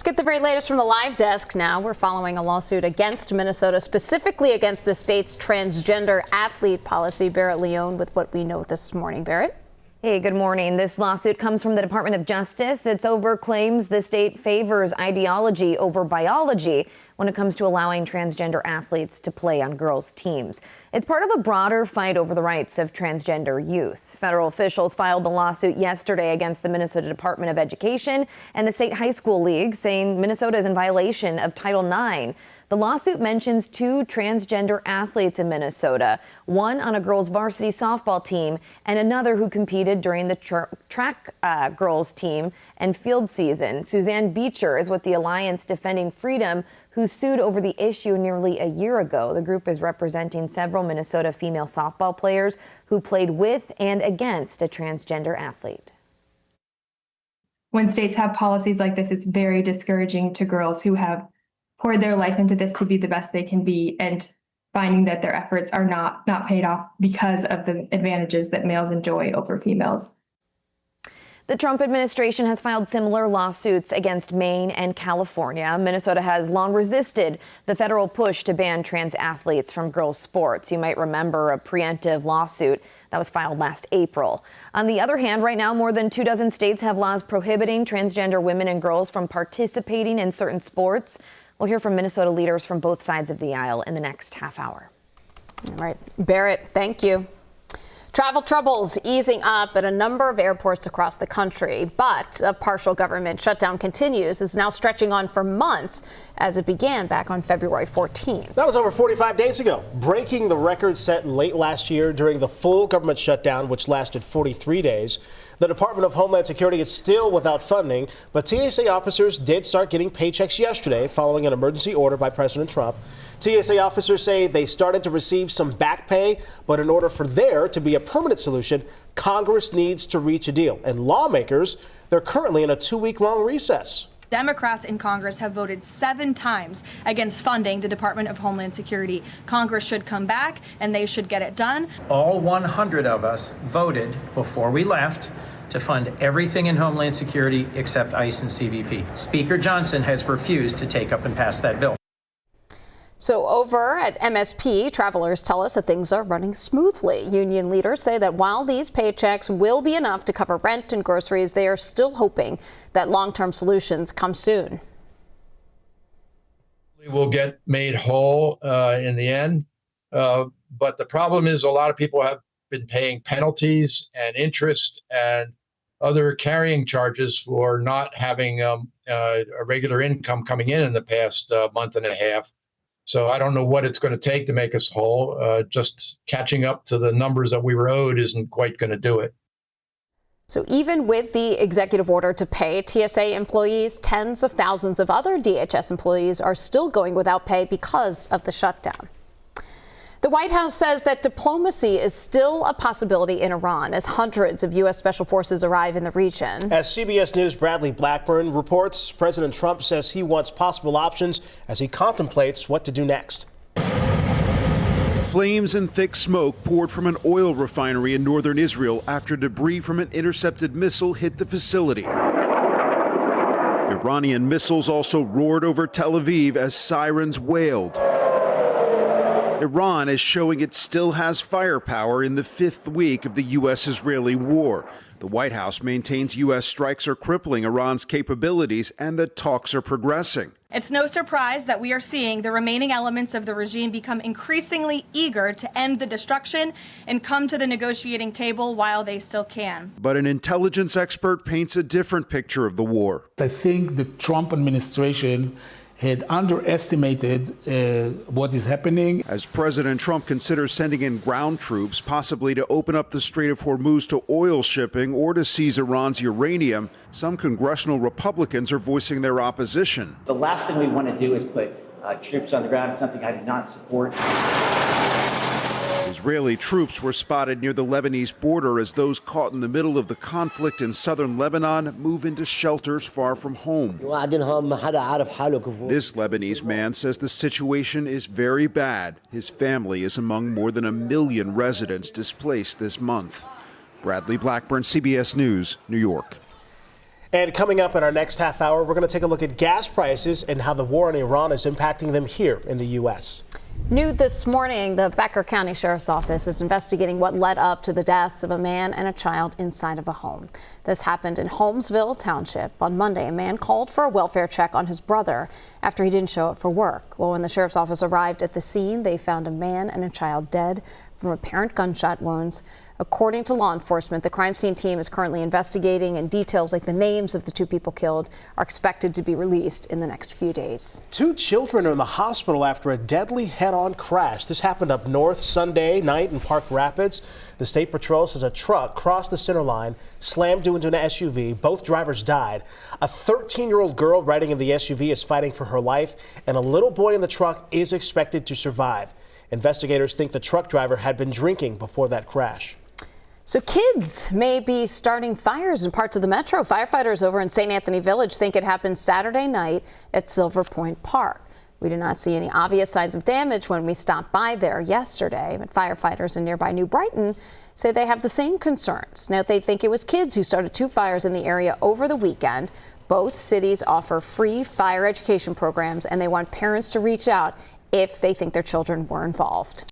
get the very latest from the live desk now. We're following a lawsuit against Minnesota, specifically against the state's transgender athlete policy. Barrett Leone with what we know this morning. Barrett? Hey, good morning. This lawsuit comes from the Department of Justice. It's over claims the state favors ideology over biology when it comes to allowing transgender athletes to play on girls' teams. It's part of a broader fight over the rights of transgender youth. Federal officials filed the lawsuit yesterday against the Minnesota Department of Education and the State High School League, saying Minnesota is in violation of Title IX. The lawsuit mentions two transgender athletes in Minnesota, one on a girls' varsity softball team and another who competed during the track girls' team and field season. Suzanne Beecher is with the Alliance Defending Freedom, who sued over the issue nearly a year ago. The group is representing several Minnesota female softball players who played with and against a transgender athlete. When states have policies like this, it's very discouraging to girls who have poured their life into this to be the best they can be, and finding that their efforts are not paid off because of the advantages that males enjoy over females. The Trump administration has filed similar lawsuits against Maine and California. Minnesota has long resisted the federal push to ban trans athletes from girls' sports. You might remember a preemptive lawsuit that was filed last April. On the other hand, right now, more than 24 states have laws prohibiting transgender women and girls from participating in certain sports. We'll hear from Minnesota leaders from both sides of the aisle in the next half hour. All right, Barrett, thank you. Travel troubles easing up at a number of airports across the country, but a partial government shutdown continues. It's now stretching on for months, as it began back on February 14th. That was over 45 days ago, breaking the record set late last year during the full government shutdown, which lasted 43 days. The Department of Homeland Security is still without funding, but TSA officers did start getting paychecks yesterday following an emergency order by President Trump. TSA officers say they started to receive some back pay, but in order for there to be a permanent solution, Congress needs to reach a deal. And lawmakers, they're currently in a 2-week-long recess. Democrats in Congress have voted 7 times against funding the Department of Homeland Security. Congress should come back and they should get it done. All 100 of us voted before we left to fund everything in Homeland Security except ICE and CBP. Speaker Johnson has refused to take up and pass that bill. So over at MSP, travelers tell us that things are running smoothly. Union leaders say that while these paychecks will be enough to cover rent and groceries, they are still hoping that long-term solutions come soon. Will get made whole in the end. But the problem is a lot of people have been paying penalties and interest and other carrying charges for not having a regular income coming in the past month and a half. So I don't know what it's going to take to make us whole. Just catching up to the numbers that we were owed isn't quite going to do it. So even with the executive order to pay TSA employees, tens of thousands of other DHS employees are still going without pay because of the shutdown. The White House says that diplomacy is still a possibility in Iran as hundreds of U.S. special forces arrive in the region. As CBS News' Bradley Blackburn reports, President Trump says he wants possible options as he contemplates what to do next. Flames and thick smoke poured from an oil refinery in northern Israel after debris from an intercepted missile hit the facility. Iranian missiles also roared over Tel Aviv as sirens wailed. Iran is showing it still has firepower in the 5th week of the U.S.-Israeli war. The White House maintains U.S. strikes are crippling Iran's capabilities and that talks are progressing. It's no surprise that we are seeing the remaining elements of the regime become increasingly eager to end the destruction and come to the negotiating table while they still can. But an intelligence expert paints a different picture of the war. I think the Trump administration had underestimated what is happening. As President Trump considers sending in ground troops, possibly to open up the Strait of Hormuz to oil shipping or to seize Iran's uranium, some congressional Republicans are voicing their opposition. The last thing we want to do is put troops on the ground. It's something I do not support. Israeli troops were spotted near the Lebanese border as those caught in the middle of the conflict in southern Lebanon move into shelters far from home. This Lebanese man says the situation is very bad. His family is among more than 1 million residents displaced this month. Bradley Blackburn, CBS News, New York. And coming up in our next half hour, we're going to take a look at gas prices and how the war in Iran is impacting them here in the U.S. New this morning, the Becker County Sheriff's Office is investigating what led up to the deaths of a man and a child inside of a home. This happened in Holmesville Township. On Monday, a man called for a welfare check on his brother after he didn't show up for work. Well, when the sheriff's office arrived at the scene, they found a man and a child dead from apparent gunshot wounds. According to law enforcement, the crime scene team is currently investigating, and details like the names of the two people killed are expected to be released in the next few days. 2 children are in the hospital after a deadly head-on crash. This happened up north Sunday night in Park Rapids. The State Patrol says a truck crossed the center line, slammed into an SUV. Both drivers died. A 13-year-old girl riding in the SUV is fighting for her life, and a little boy in the truck is expected to survive. Investigators think the truck driver had been drinking before that crash. So kids may be starting fires in parts of the metro. Firefighters over in St. Anthony Village think it happened Saturday night at Silver Point Park. We did not see any obvious signs of damage when we stopped by there yesterday, but firefighters in nearby New Brighton say they have the same concerns. Now, they think it was kids who started 2 fires in the area over the weekend. Both cities offer free fire education programs, and they want parents to reach out if they think their children were involved.